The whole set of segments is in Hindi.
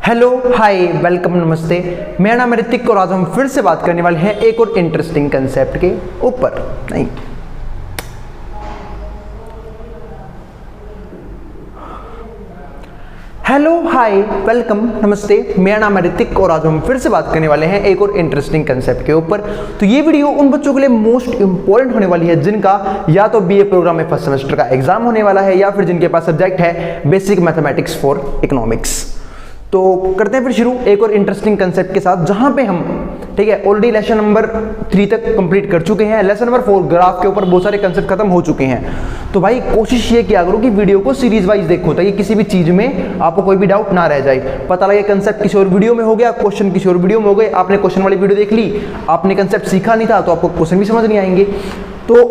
हेलो हाय वेलकम नमस्ते। मेरा नाम है ऋतिक और आज हम फिर से बात करने वाले हैं एक और इंटरेस्टिंग कंसेप्ट के ऊपर। नहीं, हेलो हाय वेलकम नमस्ते। मेरा नाम है ऋतिक और आज हम फिर से बात करने वाले हैं एक और इंटरेस्टिंग कंसेप्ट के ऊपर। तो ये वीडियो उन बच्चों के लिए मोस्ट इंपॉर्टेंट होने वाली है जिनका या तो बीए प्रोग्राम में फर्स्ट सेमेस्टर का एग्जाम होने वाला है या फिर जिनके पास सब्जेक्ट है बेसिक मैथमेटिक्स फॉर इकोनॉमिक्स। तो करते हैं फिर शुरू एक और इंटरेस्टिंग कंसेप्ट के साथ, जहां पे हम ठीक है ऑलरेडी लेसन नंबर 3 तक कंप्लीट कर चुके हैं। लेसन नंबर 4 ग्राफ के ऊपर बहुत सारे कंसेप्ट खत्म हो चुके हैं। तो भाई कोशिश ये किया करो कि वीडियो को सीरीज वाइज देखो ताकि किसी भी चीज में आपको कोई भी डाउट ना रह जाए। पता लगे कंसेप्ट किसी और वीडियो में हो गया, क्वेश्चन किसी और वीडियो में हो गए, आपने क्वेश्चन वाली वीडियो देख ली, आपने कंसेप्ट सीखा नहीं था तो आपको क्वेश्चन भी समझ नहीं आएंगे। तो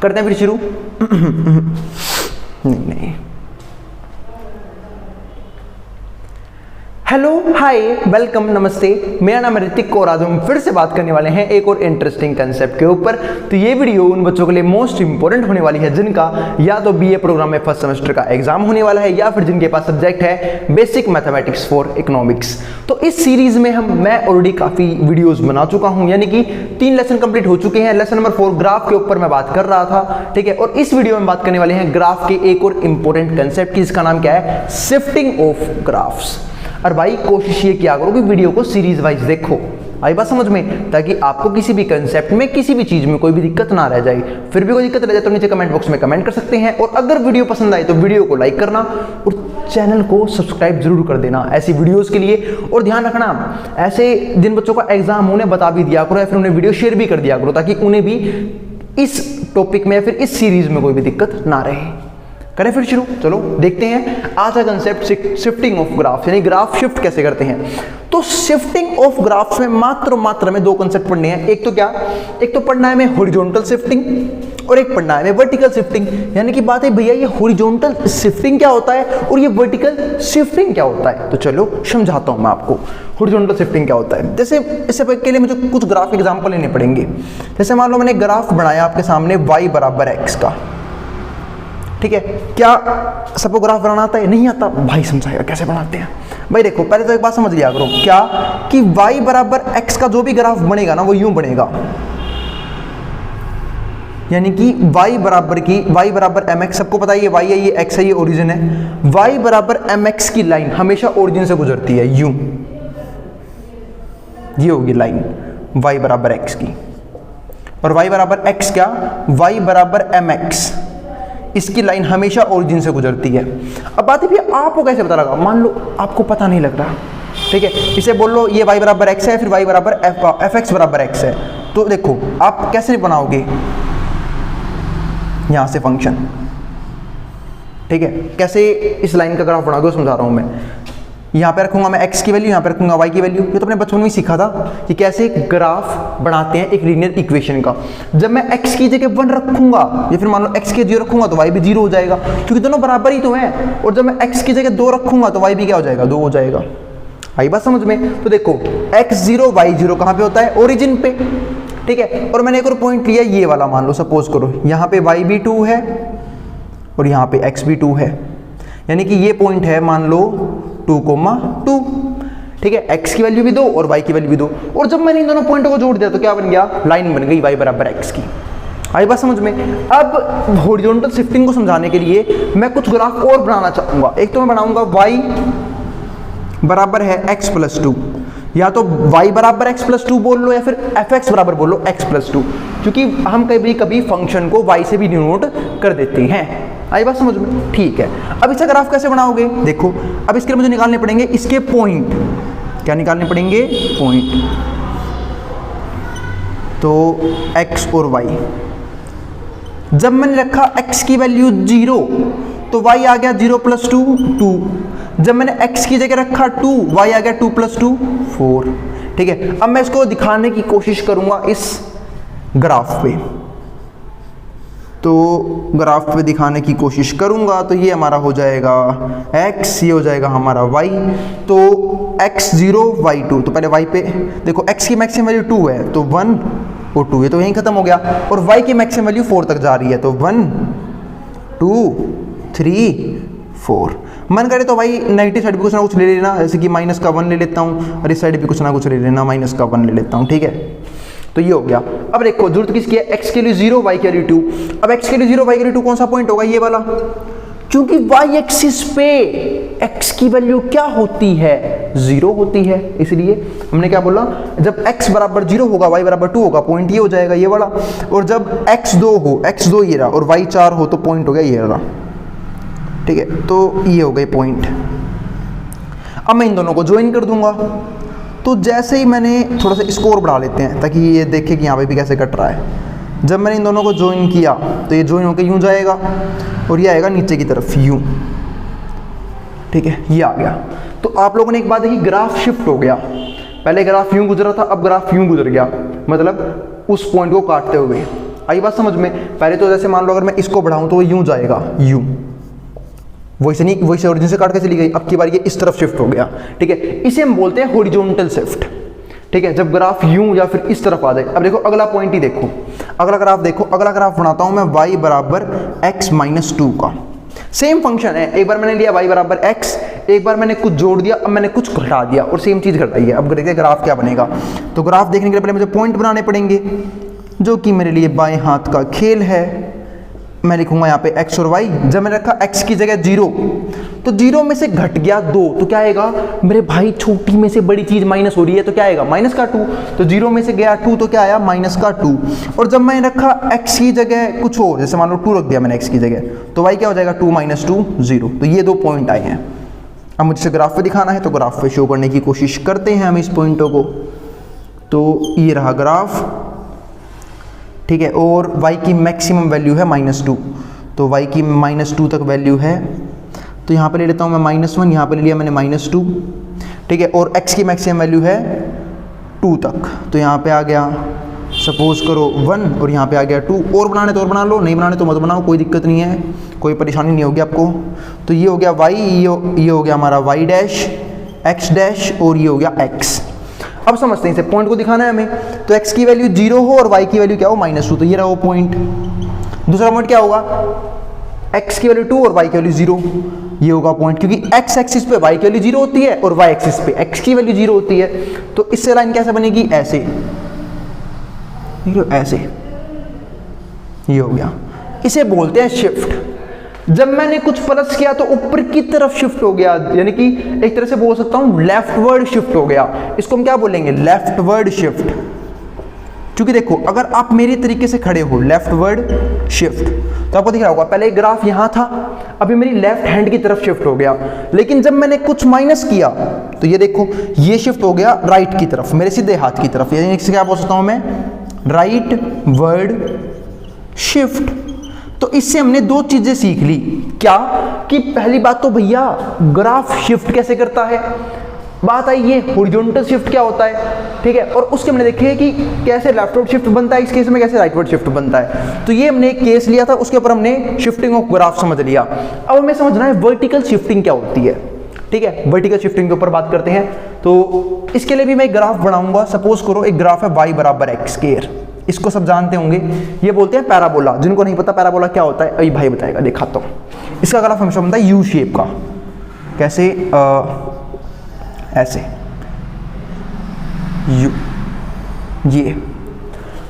करते हैं फिर शुरू। नहीं, हेलो हाय वेलकम नमस्ते। मेरा नाम है ऋतिक और आज हम फिर से बात करने वाले हैं एक और इंटरेस्टिंग कंसेप्ट के ऊपर। तो ये वीडियो उन बच्चों के लिए मोस्ट इंपॉर्टेंट होने वाली है जिनका या तो बीए प्रोग्राम में फर्स्ट सेमेस्टर का एग्जाम होने वाला है या फिर जिनके पास सब्जेक्ट है बेसिक मैथमेटिक्स फॉर इकोनॉमिक्स। तो इस सीरीज में मैं ऑलरेडी काफी वीडियोज बना चुका हूं, यानी कि 3 लेसन कंप्लीट हो चुके हैं। लेसन नंबर 4 ग्राफ के ऊपर मैं बात कर रहा था, ठीक है। और इस वीडियो में बात करने वाले हैं ग्राफ के एक और इंपॉर्टेंट कंसेप्ट की, जिसका नाम क्या है, शिफ्टिंग ऑफ ग्राफ्स। और भाई कोशिश ये किया करो कि वीडियो को सीरीज वाइज देखो, आई बात समझ में, ताकि आपको किसी भी कंसेप्ट में किसी भी चीज में कोई भी दिक्कत ना रह जाए। फिर भी कोई दिक्कत रह जाए तो नीचे कमेंट बॉक्स में कमेंट कर सकते हैं। और अगर वीडियो पसंद आए तो वीडियो को लाइक करना और चैनल को सब्सक्राइब जरूर कर देना ऐसी वीडियोस के लिए। और ध्यान रखना, ऐसे जिन बच्चों का एग्जाम होने बता भी दिया करो या फिर उन्हें वीडियो शेयर भी कर दिया करो ताकि उन्हें भी इस टॉपिक में या फिर इस सीरीज में कोई भी दिक्कत ना रहे। करें फिर शुरू, चलो देखते हैं आज का कंसेप्ट शिफ्टिंग ऑफ ग्राफ्स, यानी ग्राफ शिफ्ट कैसे करते हैं। तो शिफ्टिंग ऑफ ग्राफ्स में मात्र में 2 कंसेप्ट पढ़ने हैं। एक तो क्या, एक तो पढ़ना है हमें हॉरिजॉन्टल शिफ्टिंग और एक पढ़ना है हमें वर्टिकल शिफ्टिंग। यानी कि बात है भैया ये हॉरिजॉन्टल शिफ्टिंग क्या होता है और ये वर्टिकल शिफ्टिंग क्या होता है। तो चलो समझाता हूं मैं आपको हॉरिजॉन्टल शिफ्टिंग क्या होता है। जैसे इससे के लिए मुझे कुछ ग्राफ एग्जाम्पल लेने पड़ेंगे। जैसे मान लो मैंने ग्राफ बनाया आपके सामने y बराबर x का, ठीक है। क्या सबको ग्राफ बनाना आता है? नहीं आता भाई, समझाएगा कैसे बनाते हैं। भाई देखो, पहले तो एक बात समझ लिया करो, क्या कि y बराबर x का जो भी ग्राफ बनेगा ना वो यूं बनेगा, यानी कि y बराबर mx, सबको पता है ये y है, ये x है, ये ओरिजिन है। y बराबर mx की लाइन हमेशा ओरिजिन से गुजरती है, यूं, ये होगी लाइन y बराबर x की। और y बराबर x क्या, y बराबर mx, इसकी लाइन हमेशा ओरिजिन से गुजरती है। अब बात है भैया आपको कैसे पता लगा, मान लो आपको पता नहीं लग रहा, ठीक है, इसे बोल लो ये y बराबर x है, फिर y बराबर fx बराबर x है। तो देखो आप कैसे बनाओगे यहां से फंक्शन, ठीक है, कैसे इस लाइन का ग्राफ बनाओगे समझा रहा हूं मैं। यहाँ पे रखूंगा मैं x की वैल्यू, यहाँ पे रखूंगा y की वैल्यू। ये तो अपने बचपन में ही सीखा था कि कैसे ग्राफ बनाते हैं एक लीनियर इक्वेशन का। जब मैं x की जगह 1 रखूंगा या फिर मान लो x की 0 रखूंगा तो y भी 0 हो जाएगा, क्योंकि दोनों बराबर ही तो हैं। और जब मैं x की जगह 2 रखूंगा तो y भी क्या हो जाएगा, 2 हो जाएगा। आई बात समझ में। तो देखो x0 y0 कहाँ पे होता है, ओरिजिन पे, ठीक है। और मैंने एक और पॉइंट लिया ये वाला, मान लो सपोज करो यहाँ पे y भी 2 है और यहाँ पे x भी 2 है, यानी कि ये पॉइंट है मान लो 2,2, ठीक है। x की वैल्यू भी 2 और y की वैल्यू भी 2। और जब मैंने इन दोनों पॉइंटों को जोड़ दिया तो क्या बन गया, लाइन बन गई y बराबर x की। आई बात समझ में। अब हॉरिजॉन्टल शिफ्टिंग को समझाने के लिए मैं कुछ ग्राफ और बनाना चाहूंगा। एक तो मैं बनाऊंगा y बराबर है x प्लस 2, या तो y बराबर x प्लस 2 बोल लो या फिर fx बराबर बोल लो x प्लस 2, क्योंकि हम कभी फंक्शन को y से भी डिनोट कर देते हैं। आई बात समझ में, ठीक है। अब इसका ग्राफ कैसे बनाओगे, देखो अब इसके लिए मुझे निकालने पड़ेंगे इसके पॉइंट। क्या निकालने पड़ेंगे, पॉइंट। तो x और y, जब मैंने रखा x की वैल्यू 0 तो y आ गया 0 प्लस 2 2। जब मैंने x की जगह रखा 2, y आ गया 2 प्लस 2 4, ठीक है। अब मैं इसको दिखाने की कोशिश करूंगा इस ग्राफ पे, तो ग्राफ पे दिखाने की कोशिश करूंगा तो ये हमारा हो जाएगा x, ये हो जाएगा हमारा y। तो x0 y2, तो पहले y पे देखो x की मैक्सिमम वैल्यू 2 है तो 1 और 2, ये तो यहीं खत्म हो गया। और y की मैक्सिमम वैल्यू 4 तक जा रही है तो 1 2 3 4। मन करे तो भाई नेगेटिव साइड भी कुछ ना कुछ ले लेना, जैसे कि माइनस का 1 ले लेता हूँ और इस साइड भी कुछ ना कुछ ले लेना, माइनस का 1 ले लेता हूँ, ठीक है। तो ये हो गया। अब देखो जरूरत किसकी है, x के लिए 0 y के लिए 2। अब x के लिए 0 y के लिए 2 कौन सा पॉइंट होगा, ये वाला, क्योंकि y एक्सिस पे x की वैल्यू क्या होती है, 0 होती है। इसलिए हमने क्या बोला, जब x बराबर 0 होगा y बराबर 2 होगा, पॉइंट ये हो जाएगा ये वाला। और जब x 2 हो, x 2 ये रहा और y 4 हो तो पॉइंट हो गया ये रहा, ठीक है। तो ये हो गए पॉइंट। अब मैं इन दोनों को ज्वाइन कर दूंगा। तो जैसे ही मैंने थोड़ा सा स्कोर बढ़ा लेते हैं ताकि ये देखे कि यहाँ पे भी कैसे कट रहा है। जब मैंने इन दोनों को ज्वाइन किया तो ये ज्वाइन होकर यूँ जाएगा और ये आएगा नीचे की तरफ यूँ, ठीक है, ये आ गया। तो आप लोगों ने एक बात देखी, ग्राफ शिफ्ट हो गया। पहले ग्राफ यूँ गुजरा था, अब ग्राफ यूँ गुजर गया, मतलब उस पॉइंट को काटते हुए। आई बात समझ में। पहले तो जैसे मान लो अगर मैं इसको बढ़ाऊँ तो वो यूँ जाएगा, यूँ, वैसे नहीं, वैसे ओरिजिन से काट के चली गई। अब की बार ये इस तरफ शिफ्ट हो गया, ठीक है। इसे हम बोलते हैं हॉरिजॉन्टल शिफ्ट, ठीक है, जब ग्राफ यूं या फिर इस तरफ आ जाए। अब देखो अगला पॉइंट ही देखो, अगला ग्राफ देखो। अगला ग्राफ बनाता हूं मैं y बराबर x माइनस 2 का। सेम फंक्शन है, एक बार मैंने लिया y बराबर x, एक बार मैंने कुछ जोड़ दिया, अब मैंने कुछ घटा दिया और सेम चीज घटाई है। अब देखते हैं ग्राफ क्या बनेगा। तो ग्राफ देखने के लिए पहले मुझे पॉइंट बनाने पड़ेंगे, जो कि मेरे लिए बाएं हाथ का खेल है। मैं लिखूंगा यहाँ पे x और y। जब मैंने रखा x की जगह 0, तो 0 में से घट गया 2, तो क्या आएगा मेरे भाई, छोटी में से बड़ी चीज माइनस हो रही है तो क्या आएगा, माइनस का 2। तो 0 में से गया 2 तो क्या आया, माइनस का 2। और जब मैंने रखा x की जगह कुछ और, जैसे मान लो 2 रख दिया मैंने x की जगह, तो y क्या हो जाएगा, 2 माइनस 2 0। तो ये 2 पॉइंट आए हैं। अब मुझे ग्राफ पे दिखाना है तो ग्राफ पे शो करने की कोशिश करते हैं हम इस पॉइंटों को। तो ये रहा ग्राफ, ठीक है। और y की मैक्सिमम वैल्यू है -2, तो y की -2 तक वैल्यू है। तो यहाँ पे ले लेता हूँ मैं -1, यहाँ पे ले लिया मैंने -2, ठीक है। और x की मैक्सिमम वैल्यू है 2 तक, तो यहाँ पे आ गया सपोज करो 1 और यहाँ पे आ गया 2। और बनाने तो और बना लो, नहीं बनाने तो मत बनाओ, कोई दिक्कत नहीं है, कोई परेशानी नहीं होगी आपको। तो ये हो गया y, ये हो गया हमारा y डैश, x डैश और ये हो गया x। अब समझते हैं इसे, पॉइंट को दिखाना है हमें। तो x की वैल्यू 0 हो और y की वैल्यू क्या हो, -2, तो ये रहा वो पॉइंट। दूसरा पॉइंट क्या होगा, x की वैल्यू 2 और y की वैल्यू 0, ये होगा पॉइंट, क्योंकि x एक्सिस पे y की वैल्यू 0 होती है और y एक्सिस पे x की वैल्यू 0 होती है। तो इससे लाइन कैसे बनेगी, ऐसे, ऐसे, ये हो गया। इसे बोलते हैं शिफ्ट। जब मैंने कुछ प्लस किया तो ऊपर की तरफ शिफ्ट हो गया, यानी कि एक तरह से बोल सकता हूं लेफ्टवर्ड शिफ्ट हो गया। इसको हम क्या बोलेंगे, लेफ्टवर्ड शिफ्ट। क्योंकि देखो अगर आप मेरे तरीके से खड़े हो, लेफ्टवर्ड शिफ्ट, तो आपको दिख रहा होगा पहले ग्राफ यहां था, अभी मेरी लेफ्ट हैंड की तरफ शिफ्ट हो गया। लेकिन जब मैंने कुछ माइनस किया तो ये देखो ये शिफ्ट हो गया राइट की तरफ, मेरे सीधे हाथ की तरफ। यानी इससे क्या बोल सकता हूं मैं, राइट वर्ड शिफ्ट। तो इससे हमने 2 चीजें सीख ली। क्या कि पहली बात तो भैया ग्राफ शिफ्ट कैसे करता है, बात आई ये हॉरिजॉन्टल शिफ्ट क्या होता है, ठीक है। और उसके हमने देखे कि कैसे लेफ्टवर्ड शिफ्ट बनता है, इस केस में कैसे राइटवर्ड शिफ्ट बनता है। तो ये हमने एक केस लिया था, उसके ऊपर हमने शिफ्टिंग ऑफ ग्राफ समझ लिया। अब हमें समझना है वर्टिकल शिफ्टिंग क्या होती है, ठीक है। वर्टिकल शिफ्टिंग के ऊपर बात करते हैं। तो इसके लिए भी मैं एक ग्राफ बनाऊंगा। सपोज करो एक ग्राफ है y बराबर x स्क्वायर, इसको सब जानते होंगे, ये बोलते हैं पैराबोला। जिनको नहीं पता पैराबोला क्या होता है, अभी भाई बताएगा, दिखाता हूं। इसका ग्राफ हमेशा बनता है यू शेप का, कैसे, ऐसे यू, ये।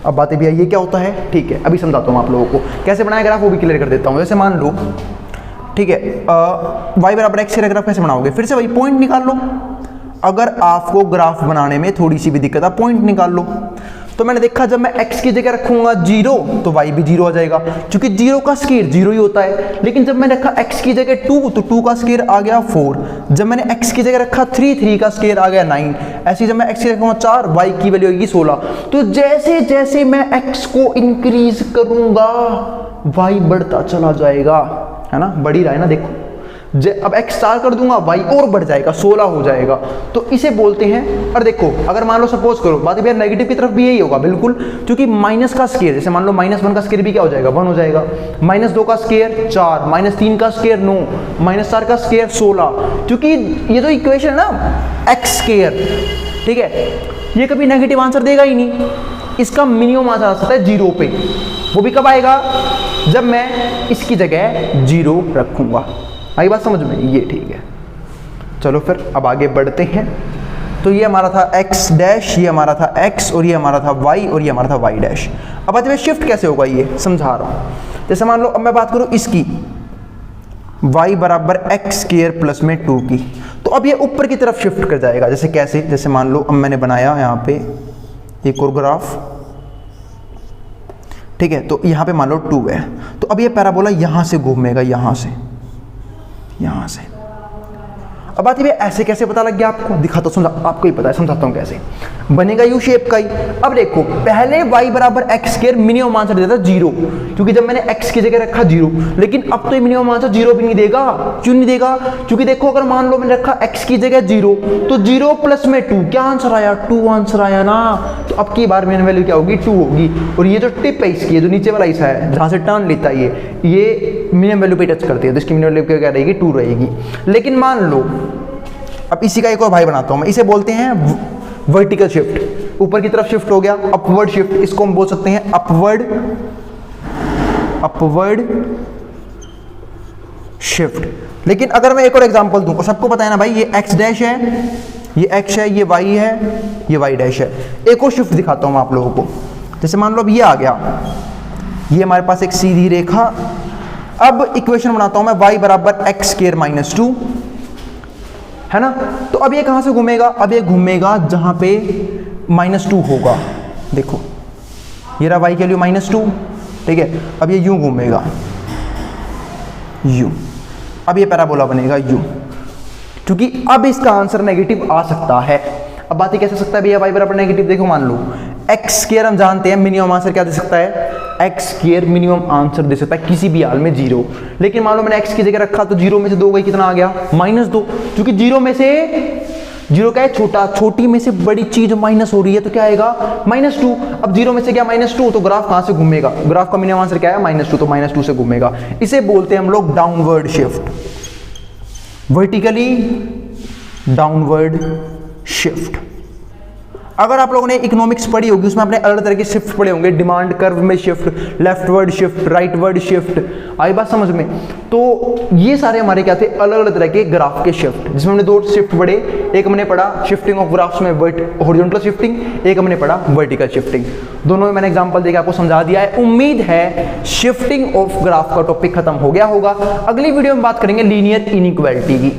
अब बातें भी आई, ये क्या होता है, ठीक है, अभी समझाता हूं आप लोगों को कैसे बनाया ग्राफ, वो भी क्लियर कर देता हूं। जैसे मान लो, ठीक है, y बराबर x से ग्राफ कैसे बनाओगे, फिर से वही पॉइंट निकाल लो। अगर आपको ग्राफ बनाने में थोड़ी सी भी दिक्कत है, पॉइंट निकाल लो। तो मैंने देखा जब मैं x की जगह रखूंगा 0 तो y भी 0 आ जाएगा, क्योंकि 0 का स्क्वायर 0 ही होता है। लेकिन जब मैंने रखा x की जगह 2 तो 2 का स्क्वायर आ गया 4। जब मैंने x की जगह रखा 3 का स्क्वायर आ गया 9। ऐसे जब मैं x की जगह रखूंगा 4, y की वैल्यू होगी 16। तो जैसे जैसे मैं x को इंक्रीज करूंगा y बढ़ता चला जाएगा, है ना, बढ़ ही रहा है ना, देखो। अब x स्टार कर दूंगा y और बढ़ जाएगा, 16 हो जाएगा। तो इसे बोलते हैं। और देखो अगर मान लो सपोज करो, बात भैया नेगेटिव की तरफ भी यही होगा बिल्कुल, क्योंकि माइनस का स्क्वायर, जैसे मान लो -1 का स्क्वायर भी क्या हो जाएगा, 1 हो जाएगा। -2 का स्क्वायर 4, -3 का स्क्वायर 9, -4 का स्क्वायर 16। क्योंकि ये जो इक्वेशन है ना x स्क्वायर, ठीक है, ये कभी नेगेटिव आंसर देगा ही नहीं। इसका मिनिमम आंसर आ सकता है 0 पे। वो भी कब आएगा, जब मैं इसकी जगह 0 रखूंगा। आई बात समझ में, ये ठीक है। चलो फिर अब आगे बढ़ते हैं। तो ये हमारा था x डैश, ये हमारा था x, और ये हमारा था y, और ये हमारा था y डैश। अब आते हुए शिफ्ट कैसे होगा ये समझा रहा हूँ। जैसे मान लो अब मैं बात करूँ इसकी y बराबर एक्स स्क्वायर प्लस में 2 की, तो अब ये ऊपर की तरफ शिफ्ट कर जाएगा। जैसे कैसे, जैसे मान लो अब मैंने बनाया यहाँ पे एक और ग्राफ, ठीक है, तो यहाँ पे मान लो 2 है, तो अब ये पैराबोला यहाँ से घूमेगा, यहाँ से। अब बात ये ऐसे कैसे पता लग गया आपको, दिखाता हूँ, समझा, आपको ही पता है, समझाता हूँ कैसे बनेगा यू शेप का ही। अब देखो पहले y बराबर एक्स स्क्वायर मिनिमम आंसर देता 0, क्योंकि जब मैंने x की जगह रखा 0, लेकिन अब तो ये मिनिमम आंसर 0 भी नहीं देगा। क्यों नहीं देगा? क्योंकि देखो अगर मान लो मैंने रखा x की जगह 0, तो 0 प्लस में 2, क्या आंसर आया? 2 आंसर आया ना। तो अब की बार मिनिमम वैल्यू क्या होगी? 2 होगी। और ये जो टिप है इसकी, जो नीचे वाला हिस्सा है जहां से टर्न लेता है ये मिनिमम वैल्यू पे टच करती है, तो इसकी मिनिमम वैल्यू क्या रहेगी? 2 रहेगी। लेकिन मान लो अब इसी का एक और भाई बनाता हूं मैं, इसे बोलते हैं वर्टिकल शिफ्ट, ऊपर की तरफ शिफ्ट हो गया, अपवर्ड शिफ्ट, इसको हम बोल सकते हैं अपवर्ड शिफ्ट। लेकिन अगर मैं एक और एग्जांपल दूं, और सबको पता है ना भाई, ये x डैश है, ये x है, ये y है, ये y डैश है। एक और शिफ्ट दिखाता हूं मैं आप लोगों को। जैसे मान लो अब ये आ गया, ये हमारे पास एक सीधी रेखा। अब इक्वेशन बनाता हूं मैं y बराबर एक्स स्क्वायर माइनस 2, है ना। तो अब ये कहां से घूमेगा? अब ये घूमेगा जहां पे -2 होगा। देखो ये रहा y की वैल्यू -2, ठीक है। अब ये यूं घूमेगा, यूं। अब ये पैराबोला बनेगा यूं, क्योंकि अब इसका आंसर नेगेटिव आ सकता है। अब बात ये कैसे सकता है भैया y बराबर नेगेटिव? देखो मान लो एक्स स्क्वायर हम जानते हैं मिनिमम आंसर क्या दे सकता है? एक्स स्क्वायर मिनिमम आंसर दे सकता है किसी भी हाल में 0। लेकिन मान लो मैंने x की जगह रखा, तो 0 में से 2 गई, कितना आ गया? -2। क्योंकि 0 में से 0 क्या है? छोटा, छोटी में से बड़ी चीज माइनस हो रही है, तो क्या आएगा? -2। अब 0 में से क्या? -2, तो ग्राफ कहां से घूमेगा? ग्राफ का मिनिमम आंसर क्या है? -2, तो -2 से घूमेगा। इसे बोलते हैं हम लोग downward shift, vertically downward shift. अगर आप लोगों ने इकोनॉमिक्स पढ़ी होगी, उसमें आपने अलग तरह के शिफ्ट पढ़े होंगे, डिमांड कर्व में shift, leftward shift, rightward shift. आई बात समझ में? तो ये सारे हमारे क्या थे? अलग अलग तरह के ग्राफ के शिफ्ट, जिसमें हमने 2 शिफ्ट पढ़े। एक हमने पढ़ा शिफ्टिंग ऑफ ग्राफ्स में हॉरिजॉन्टल शिफ्टिंग, एक हमने पढ़ा वर्टिकल शिफ्टिंग। दोनों में मैंने एग्जांपल देकर आपको समझा दिया है। उम्मीद है शिफ्टिंग ऑफ ग्राफ का टॉपिक खत्म हो गया होगा। अगली वीडियो में बात करेंगे लीनियर इनइक्वालिटी की।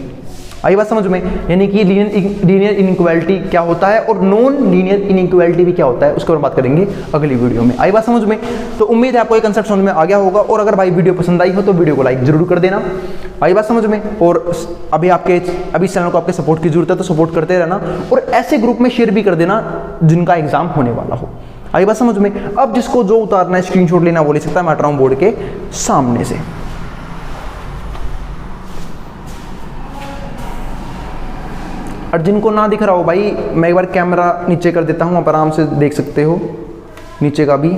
आई बात समझ में? यानी कि लीनियर इनइक्वालिटी क्या होता है और नॉन लीनियर इनइक्वालिटी भी क्या होता है, उसके बारे में बात करेंगे अगली वीडियो में। आई बात समझ में? तो उम्मीद है आपको ये कंसेप्ट समझ में आ गया होगा। और अगर भाई वीडियो पसंद आई हो तो वीडियो को लाइक जरूर कर देना। आई बात समझ में? और अभी इस चैनल को आपके सपोर्ट की जरूरत है, तो सपोर्ट करते रहना। और ऐसे ग्रुप में शेयर भी कर देना जिनका एग्जाम होने वाला हो। आई बात समझ में? अब जिसको जो उतारना है, स्क्रीनशॉट लेना, वो ले सकता है। मैं हट रहा हूं बोर्ड के सामने से। और जिनको ना दिख रहा हो भाई, मैं एक बार कैमरा नीचे कर देता हूं, आप आराम से देख सकते हो नीचे का भी।